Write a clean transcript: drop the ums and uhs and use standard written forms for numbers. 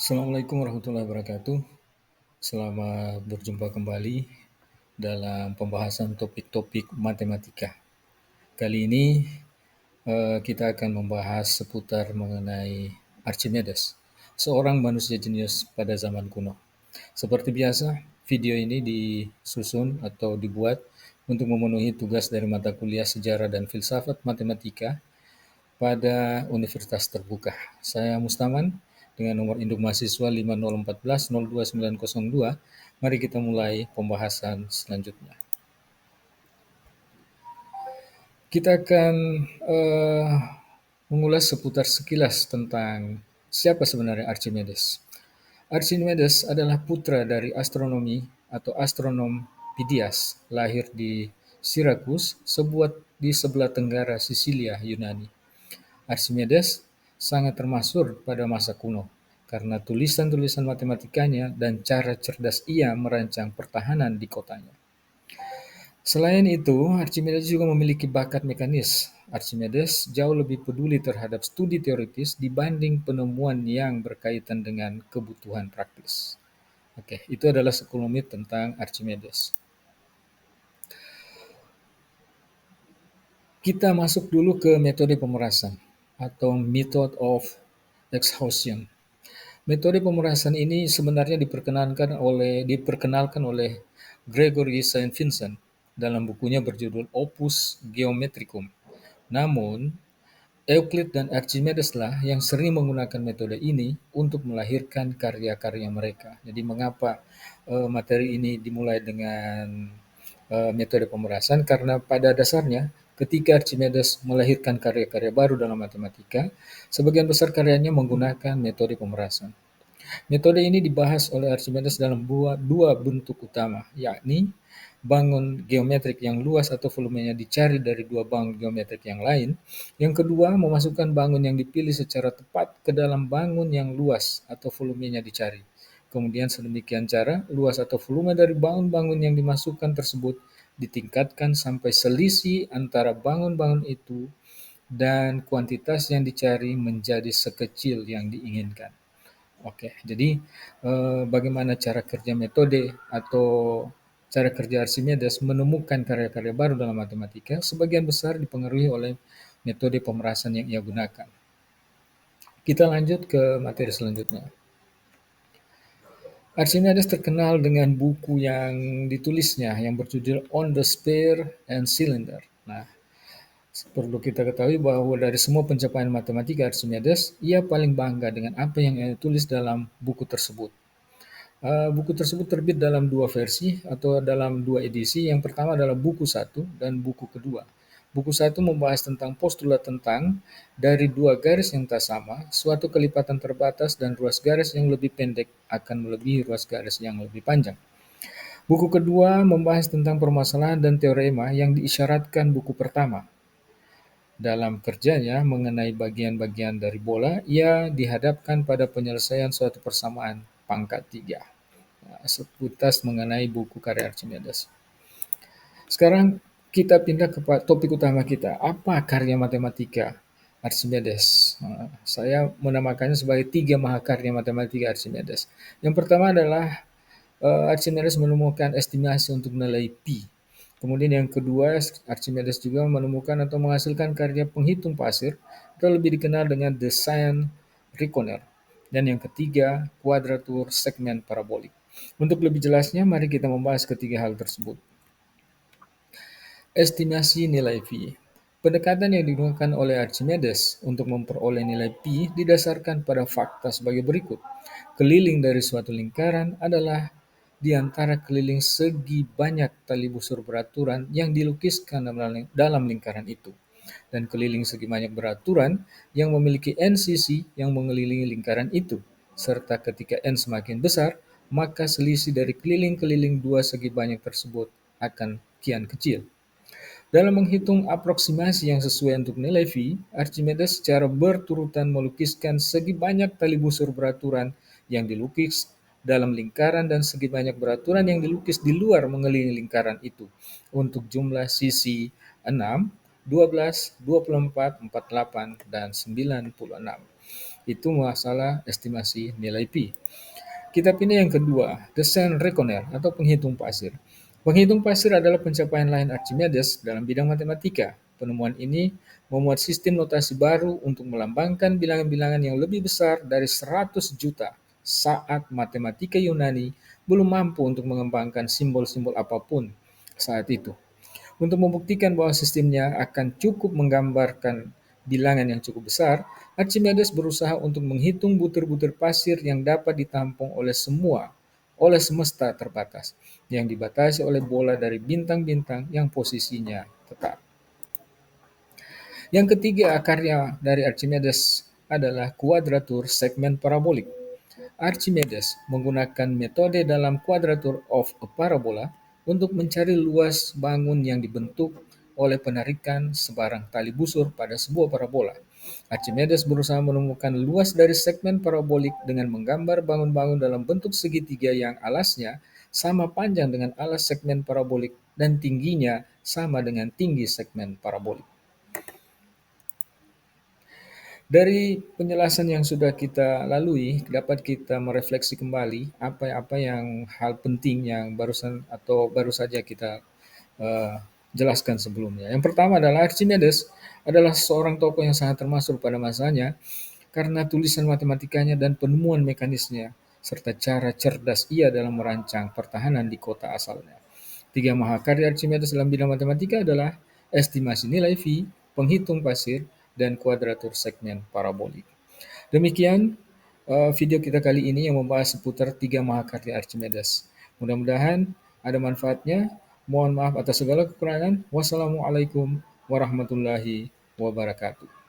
Assalamualaikum warahmatullahi wabarakatuh. Selamat berjumpa kembali dalam pembahasan topik-topik matematika. Kali ini kita akan membahas seputar mengenai Archimedes, seorang manusia jenius pada zaman kuno. Seperti biasa, video ini disusun atau dibuat untuk memenuhi tugas dari mata kuliah Sejarah dan Filsafat Matematika pada Universitas Terbuka. Saya Mustaman dengan nomor induk mahasiswa 50140142902. Mari kita mulai pembahasan selanjutnya. Kita akan mengulas seputar sekilas tentang siapa sebenarnya Archimedes. Archimedes adalah putra dari astronomi atau astronom Phidias, lahir di Syracuse, di sebelah tenggara Sisilia, Yunani. Archimedes sangat termasyhur pada masa kuno karena tulisan-tulisan matematikanya dan cara cerdas ia merancang pertahanan di kotanya. Selain itu, Archimedes juga memiliki bakat mekanis. Archimedes jauh lebih peduli terhadap studi teoritis dibanding penemuan yang berkaitan dengan kebutuhan praktis. Oke, itu adalah sekelumit tentang Archimedes. Kita masuk dulu ke metode pemerasan atau method of exhaustion. Metode pemerasan ini sebenarnya diperkenalkan oleh Gregory Saint Vincent dalam bukunya berjudul Opus Geometricum. Namun, Euclid dan Archimedes lah yang sering menggunakan metode ini untuk melahirkan karya-karya mereka. Jadi mengapa materi ini dimulai dengan metode pemerasan? Karena pada dasarnya ketika Archimedes melahirkan karya-karya baru dalam matematika, sebagian besar karyanya menggunakan metode pemerasan. Metode ini dibahas oleh Archimedes dalam dua bentuk utama, yakni bangun geometrik yang luas atau volumenya dicari dari dua bangun geometrik yang lain. Yang kedua, memasukkan bangun yang dipilih secara tepat ke dalam bangun yang luas atau volumenya dicari. Kemudian sedemikian cara, luas atau volume dari bangun-bangun yang dimasukkan tersebut ditingkatkan sampai selisih antara bangun-bangun itu dan kuantitas yang dicari menjadi sekecil yang diinginkan. Oke, jadi bagaimana cara kerja metode atau cara kerja Archimedes menemukan karya-karya baru dalam matematika sebagian besar dipengaruhi oleh metode pemerasan yang ia gunakan. Kita lanjut ke materi selanjutnya. Archimedes terkenal dengan buku yang ditulisnya yang berjudul On the Sphere and Cylinder. Nah, perlu kita ketahui bahwa dari semua pencapaian matematika Archimedes, ia paling bangga dengan apa yang ia tulis dalam buku tersebut. Buku tersebut terbit dalam dua versi atau dalam dua edisi. Yang pertama adalah buku 1 dan buku kedua. Buku 1 membahas tentang postulat tentang dari dua garis yang tak sama, suatu kelipatan terbatas dan ruas garis yang lebih pendek akan melebihi ruas garis yang lebih panjang. Buku kedua membahas tentang permasalahan dan teorema yang diisyaratkan buku pertama. Dalam kerjanya mengenai bagian-bagian dari bola, ia dihadapkan pada penyelesaian suatu persamaan pangkat 3. Seputas mengenai buku karya Archimedes. Sekarang kita pindah ke topik utama kita. Apa karya matematika Archimedes? Saya menamakannya sebagai 3 mahakarya matematika Archimedes. Yang pertama adalah Archimedes menemukan estimasi untuk nilai pi. Kemudian yang kedua, Archimedes juga menemukan atau menghasilkan karya penghitung pasir atau lebih dikenal dengan the sign reckoner. Dan yang ketiga, kuadratur segmen parabolik. Untuk lebih jelasnya, mari kita membahas ketiga hal tersebut. Estimasi nilai pi. Pendekatan yang digunakan oleh Archimedes untuk memperoleh nilai pi didasarkan pada fakta sebagai berikut. Keliling dari suatu lingkaran adalah di antara keliling segi banyak tali busur beraturan yang dilukiskan dalam lingkaran itu. Dan keliling segi banyak beraturan yang memiliki n sisi yang mengelilingi lingkaran itu. Serta ketika n semakin besar, maka selisih dari keliling-keliling dua segi banyak tersebut akan kian kecil. Dalam menghitung aproksimasi yang sesuai untuk nilai phi, Archimedes secara berturutan melukiskan segi banyak tali busur beraturan yang dilukis dalam lingkaran dan segi banyak beraturan yang dilukis di luar mengelilingi lingkaran itu untuk jumlah sisi 6, 12, 24, 48, dan 96. Itu masalah estimasi nilai pi. Kita pilih yang kedua, desain Reckoner atau penghitung pasir. Penghitung pasir adalah pencapaian lain Archimedes dalam bidang matematika. Penemuan ini membuat sistem notasi baru untuk melambangkan bilangan-bilangan yang lebih besar dari 100 juta saat matematika Yunani belum mampu untuk mengembangkan simbol-simbol apapun saat itu. Untuk membuktikan bahwa sistemnya akan cukup menggambarkan bilangan yang cukup besar, Archimedes berusaha untuk menghitung butir-butir pasir yang dapat ditampung oleh semesta terbatas, yang dibatasi oleh bola dari bintang-bintang yang posisinya tetap. Yang ketiga karya dari Archimedes adalah kuadratur segmen parabolik. Archimedes menggunakan metode dalam quadrature of a parabola untuk mencari luas bangun yang dibentuk oleh penarikan sebarang tali busur pada sebuah parabola. Archimedes berusaha menemukan luas dari segmen parabolik dengan menggambar bangun-bangun dalam bentuk segitiga yang alasnya sama panjang dengan alas segmen parabolik dan tingginya sama dengan tinggi segmen parabolik. Dari penjelasan yang sudah kita lalui, dapat kita merefleksi kembali apa-apa yang hal penting yang baru saja kita eh, jelaskan sebelumnya. Yang pertama adalah Archimedes adalah seorang tokoh yang sangat termasuk pada masanya karena tulisan matematikanya dan penemuan mekanisnya serta cara cerdas ia dalam merancang pertahanan di kota asalnya. Tiga mahakarya Archimedes dalam bidang matematika adalah estimasi nilai phi, penghitung pasir, dan kuadratur segmen parabolik. Demikian video kita kali ini yang membahas seputar tiga mahakarya Archimedes. Mudah-mudahan ada manfaatnya. Mohon maaf atas segala kekurangan. Wassalamualaikum warahmatullahi wabarakatuh.